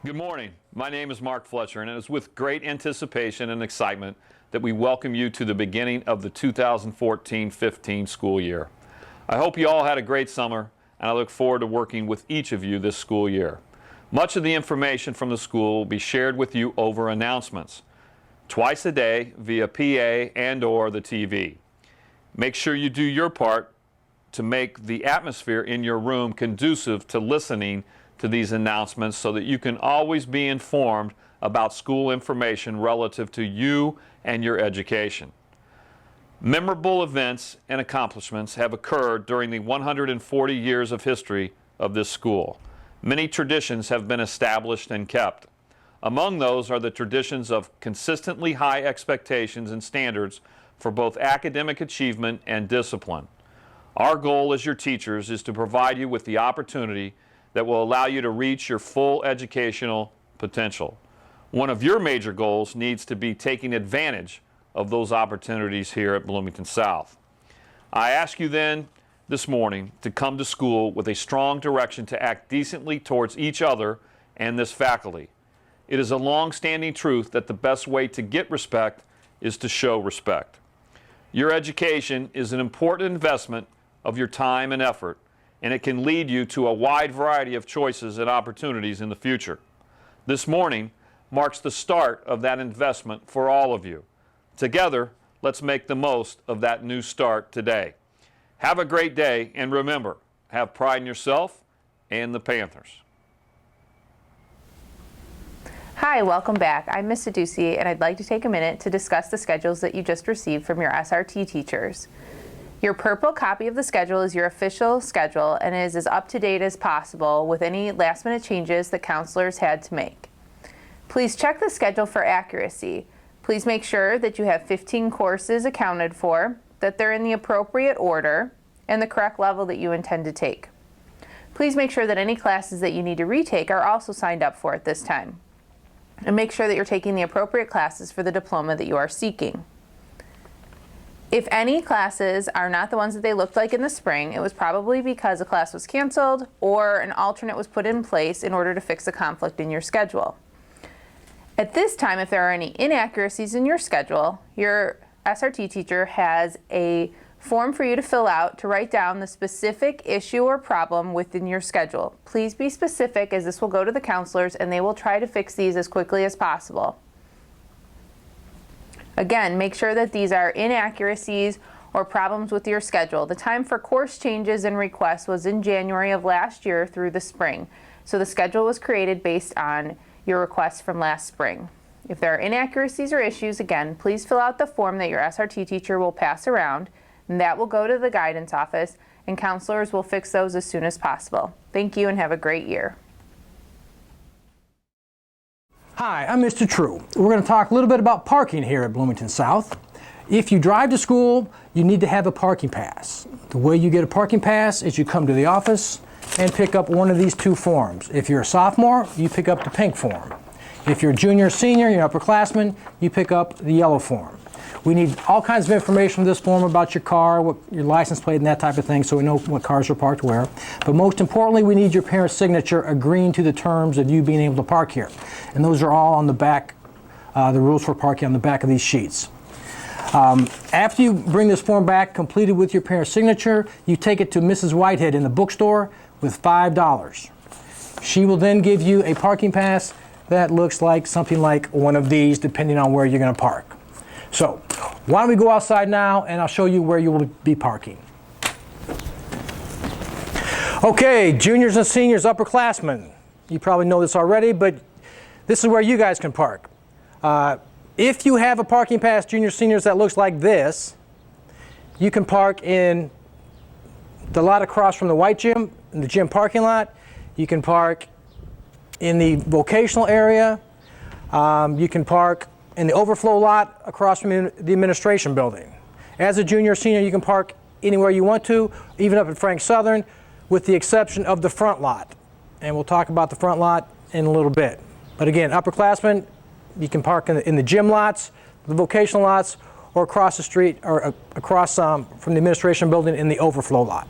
Good morning. My name is Mark Fletcher, and it is with great anticipation and excitement that we welcome you to the beginning of the 2014-15 school year. I hope you all had a great summer, and I look forward to working with each of you this school year. Much of the information from the school will be shared with you over announcements, twice a day via PA and/or the TV. Make sure you do your part to make the atmosphere in your room conducive to listening to these announcements so that you can always be informed about school information relative to you and your education. Memorable events and accomplishments have occurred during the 140 years of history of this school. Many traditions have been established and kept. Among those are the traditions of consistently high expectations and standards for both academic achievement and discipline. Our goal as your teachers is to provide you with the opportunity that will allow you to reach your full educational potential. One of your major goals needs to be taking advantage of those opportunities here at Bloomington South. I ask you then this morning to come to school with a strong direction to act decently towards each other and this faculty. It is a long-standing truth that the best way to get respect is to show respect. Your education is an important investment of your time and effort, and it can lead you to a wide variety of choices and opportunities in the future. This morning marks the start of that investment for all of you. Together, let's make the most of that new start today. Have a great day, and remember, have pride in yourself and the Panthers. Hi, welcome back. I'm Ms. Sadusi, and I'd like to take a minute to discuss the schedules that you just received from your SRT teachers. Your purple copy of the schedule is your official schedule and is as up to date as possible with any last-minute changes that counselors had to make. Please check the schedule for accuracy. Please make sure that you have 15 courses accounted for, that they're in the appropriate order, and the correct level that you intend to take. Please make sure that any classes that you need to retake are also signed up for at this time. And make sure that you're taking the appropriate classes for the diploma that you are seeking. If any classes are not the ones that they looked like in the spring, it was probably because a class was canceled or an alternate was put in place in order to fix a conflict in your schedule. At this time, if there are any inaccuracies in your schedule, your SRT teacher has a form for you to fill out to write down the specific issue or problem within your schedule. Please be specific, as this will go to the counselors and they will try to fix these as quickly as possible. Again, make sure that these are inaccuracies or problems with your schedule. The time for course changes and requests was in January of last year through the spring. So the schedule was created based on your requests from last spring. If there are inaccuracies or issues, again, please fill out the form that your SRT teacher will pass around, and that will go to the guidance office, and counselors will fix those as soon as possible. Thank you and have a great year. Hi, I'm Mr. True. We're going to talk a little bit about parking here at Bloomington South. If you drive to school, you need to have a parking pass. The way you get a parking pass is you come to the office and pick up one of these two forms. If you're a sophomore, you pick up the pink form. If you're a junior or senior, you're an upperclassman, you pick up the yellow form. We need all kinds of information in this form about your car, what your license plate, and that type of thing, so we know what cars are parked where. But most importantly, we need your parent's signature agreeing to the terms of you being able to park here. And those are all on the back, the rules for parking on the back of these sheets. After you bring this form back, completed with your parent's signature, you take it to Mrs. Whitehead in the bookstore with $5. She will then give you a parking pass that looks like something like one of these, depending on where you're going to park. So, why don't we go outside now and I'll show you where you will be parking. Okay, juniors and seniors, upperclassmen. You probably know this already, but this is where you guys can park. If you have a parking pass, juniors, seniors, that looks like this, you can park in the lot across from the white gym, in the gym parking lot. You can park in the vocational area. You can park in the overflow lot across from the administration building. As a junior or senior, you can park anywhere you want to, even up at Frank Southern, with the exception of the front lot. And we'll talk about the front lot in a little bit. But again, upperclassmen, you can park in the gym lots, the vocational lots, or across the street, or across from the administration building in the overflow lot.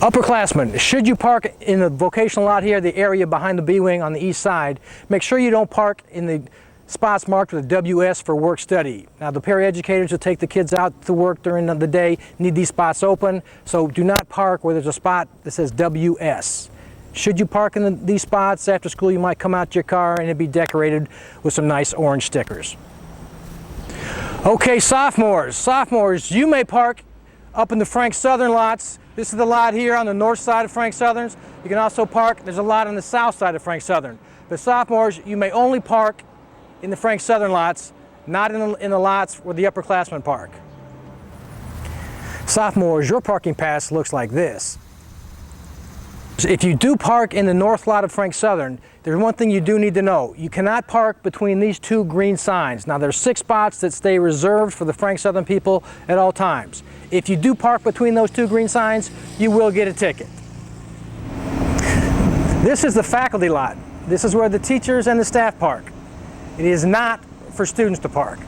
Upperclassmen, should you park in the vocational lot here, the area behind the B-wing on the east side, make sure you don't park in the spots marked with a WS for work study. Now the paraeducators who take the kids out to work during the day need these spots open, so do not park where there's a spot that says WS. Should you park in these spots after school, you might come out to your car and it'd be decorated with some nice orange stickers. Okay, sophomores. Sophomores, you may park up in the Frank Southern lots. This is the lot here on the north side of Frank Southern's. You can also park, there's a lot on the south side of Frank Southern. But sophomores, you may only park in the Frank Southern lots, not in the lots where the upperclassmen park. Sophomores, your parking pass looks like this. If you do park in the north lot of Frank Southern, there's one thing you do need to know. You cannot park between these two green signs. Now there's 6 spots that stay reserved for the Frank Southern people at all times. If you do park between those 2 green signs, you will get a ticket. This is the faculty lot. This is where the teachers and the staff park. It is not for students to park.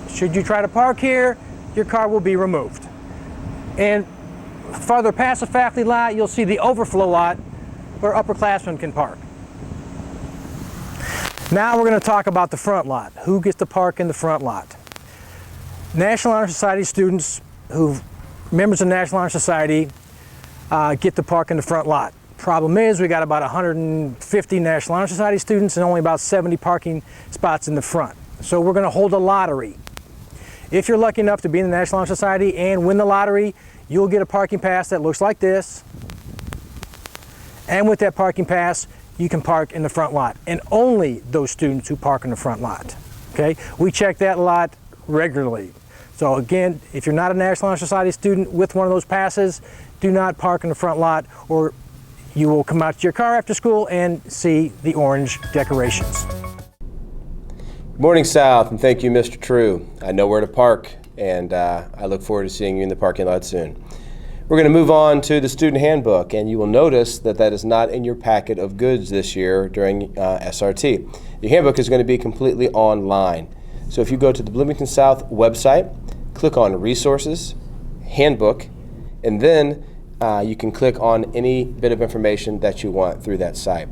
Should you try to park here, your car will be removed. And farther past the faculty lot, you'll see the overflow lot where upperclassmen can park. Now we're going to talk about the front lot. Who gets to park in the front lot? National Honor Society students members of National Honor Society get to park in the front lot. Problem is, we got about 150 National Honor Society students and only about 70 parking spots in the front. So we're going to hold a lottery. If you're lucky enough to be in the National Honor Society and win the lottery, you'll get a parking pass that looks like this. And with that parking pass, you can park in the front lot. And only those students who park in the front lot. Okay? We check that lot regularly. So again, if you're not a National Honor Society student with one of those passes, do not park in the front lot, or you will come out to your car after school and see the orange decorations. Good morning, South, and thank you, Mr. True. I know where to park, and I look forward to seeing you in the parking lot soon. We're going to move on to the student handbook, and you will notice that that is not in your packet of goods this year during SRT. Your handbook is going to be completely online. So if you go to the Bloomington South website, click on Resources, Handbook, and then you can click on any bit of information that you want through that site.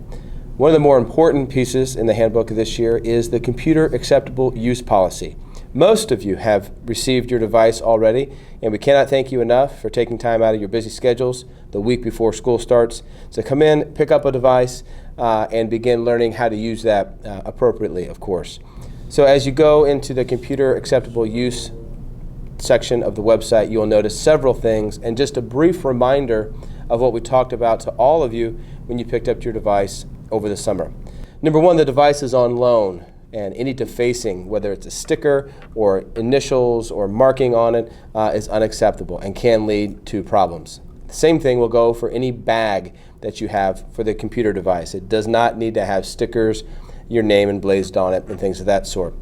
One of the more important pieces in the handbook this year is the Computer Acceptable Use Policy. Most of you have received your device already, and we cannot thank you enough for taking time out of your busy schedules the week before school starts to come in, pick up a device, and begin learning how to use that appropriately, of course. So as you go into the Computer Acceptable Use section of the website, you will notice several things, and just a brief reminder of what we talked about to all of you when you picked up your device over the summer. Number one, the device is on loan, and any defacing, whether it's a sticker or initials or marking on it, is unacceptable and can lead to problems. The same thing will go for any bag that you have for the computer device. It does not need to have stickers, your name emblazoned on it, and things of that sort.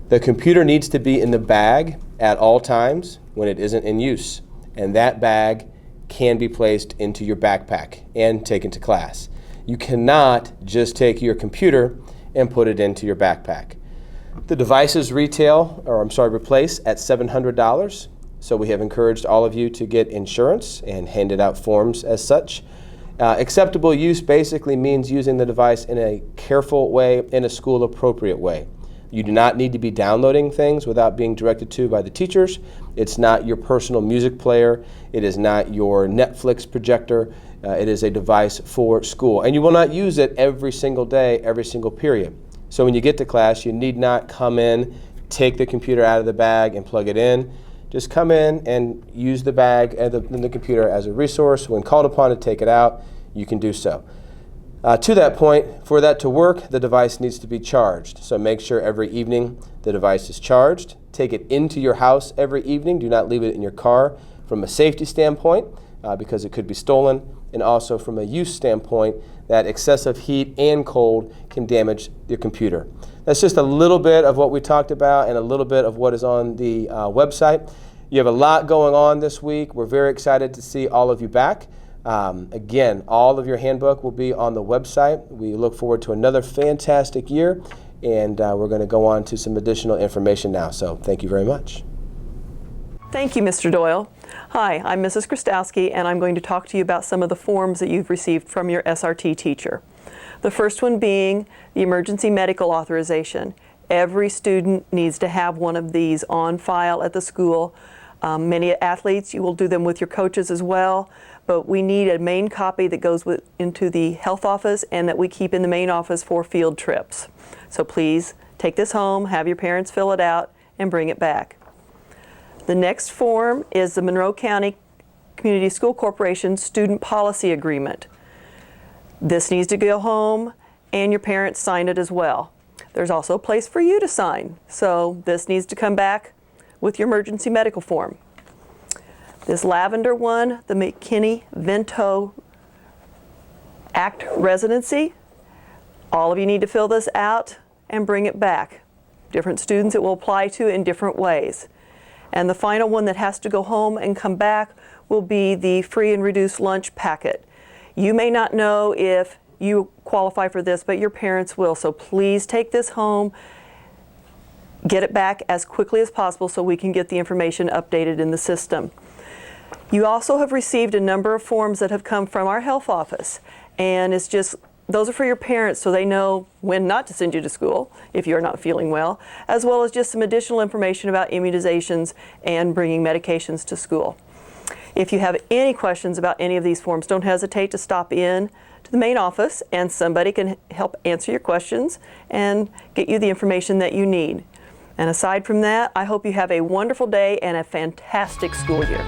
The computer needs to be in the bag at all times when it isn't in use, and that bag can be placed into your backpack and taken to class. You cannot just take your computer and put it into your backpack. The devices replace at $700, so we have encouraged all of you to get insurance and handed out forms as such. Acceptable use basically means using the device in a careful way, in a school-appropriate way. You do not need to be downloading things without being directed to by the teachers. It's not your personal music player. It is not your Netflix projector. It is a device for school. And you will not use it every single day, every single period. So when you get to class, you need not come in, take the computer out of the bag and plug it in. Just come in and use the bag and the computer as a resource. When called upon to take it out, you can do so. To that point, for that to work, the device needs to be charged. So make sure every evening the device is charged. Take it into your house every evening. Do not leave it in your car from a safety standpoint because it could be stolen, and also from a use standpoint that excessive heat and cold can damage your computer. That's just a little bit of what we talked about and a little bit of what is on the website. You have a lot going on this week. We're very excited to see all of you back. Again, all of your handbook will be on the website. We look forward to another fantastic year, and we're going to go on to some additional information now. So thank you very much. Thank you, Mr. Doyle. Hi, I'm Mrs. Krastowski, and I'm going to talk to you about some of the forms that you've received from your SRT teacher. The first one being the emergency medical authorization. Every student needs to have one of these on file at the school. Many athletes, you will do them with your coaches as well, but we need a main copy that goes into the health office and that we keep in the main office for field trips. So please take this home, have your parents fill it out, and bring it back. The next form is the Monroe County Community School Corporation Student Policy Agreement. This needs to go home and your parents sign it as well. There's also a place for you to sign, so this needs to come back with your emergency medical form. This lavender one, the McKinney-Vento Act Residency, all of you need to fill this out and bring it back. Different students it will apply to in different ways. And the final one that has to go home and come back will be the free and reduced lunch packet. You may not know if you qualify for this, but your parents will. So please take this home, get it back as quickly as possible so we can get the information updated in the system. You also have received a number of forms that have come from our health office, and it's just those are for your parents so they know when not to send you to school if you're not feeling well, as well as just some additional information about immunizations and bringing medications to school. If you have any questions about any of these forms, don't hesitate to stop in to the main office and somebody can help answer your questions and get you the information that you need. And aside from that, I hope you have a wonderful day and a fantastic school year.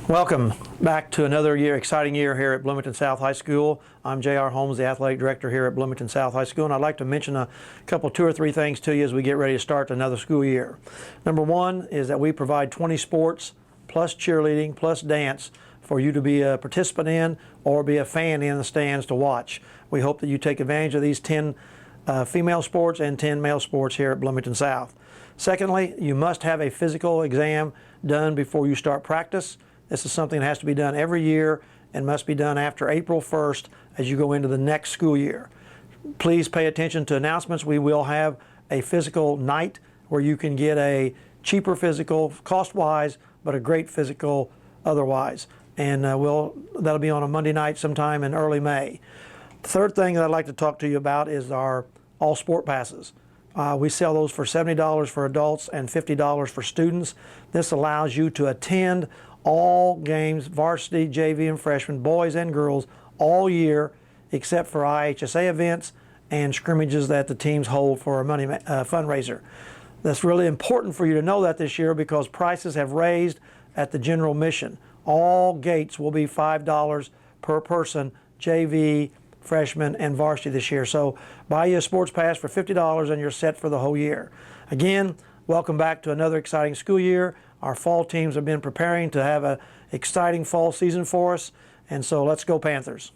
Welcome back to another exciting year here at Bloomington South High School. I'm J.R. Holmes, the athletic director here at Bloomington South High School, and I'd like to mention a couple, 2 or 3 things to you as we get ready to start another school year. Number one is that we provide 20 sports plus cheerleading plus dance for you to be a participant in or be a fan in the stands to watch. We hope that you take advantage of these 10 female sports and 10 male sports here at Bloomington South. Secondly, you must have a physical exam done before you start practice. This is something that has to be done every year and must be done after April 1st as you go into the next school year. Please pay attention to announcements. We will have a physical night where you can get a cheaper physical cost-wise, but a great physical otherwise. And that'll be on a Monday night sometime in early May. The third thing that I'd like to talk to you about is our all sport passes. We sell those for $70 for adults and $50 for students. This allows you to attend all games, varsity, JV, and freshman, boys and girls, all year, except for IHSA events and scrimmages that the teams hold for a money fundraiser. That's really important for you to know that this year because prices have raised at the general mission. All gates will be $5 per person, JV, freshman, and varsity this year. So buy you a sports pass for $50 and you're set for the whole year. Again, welcome back to another exciting school year. Our fall teams have been preparing to have an exciting fall season for us, and so let's go Panthers.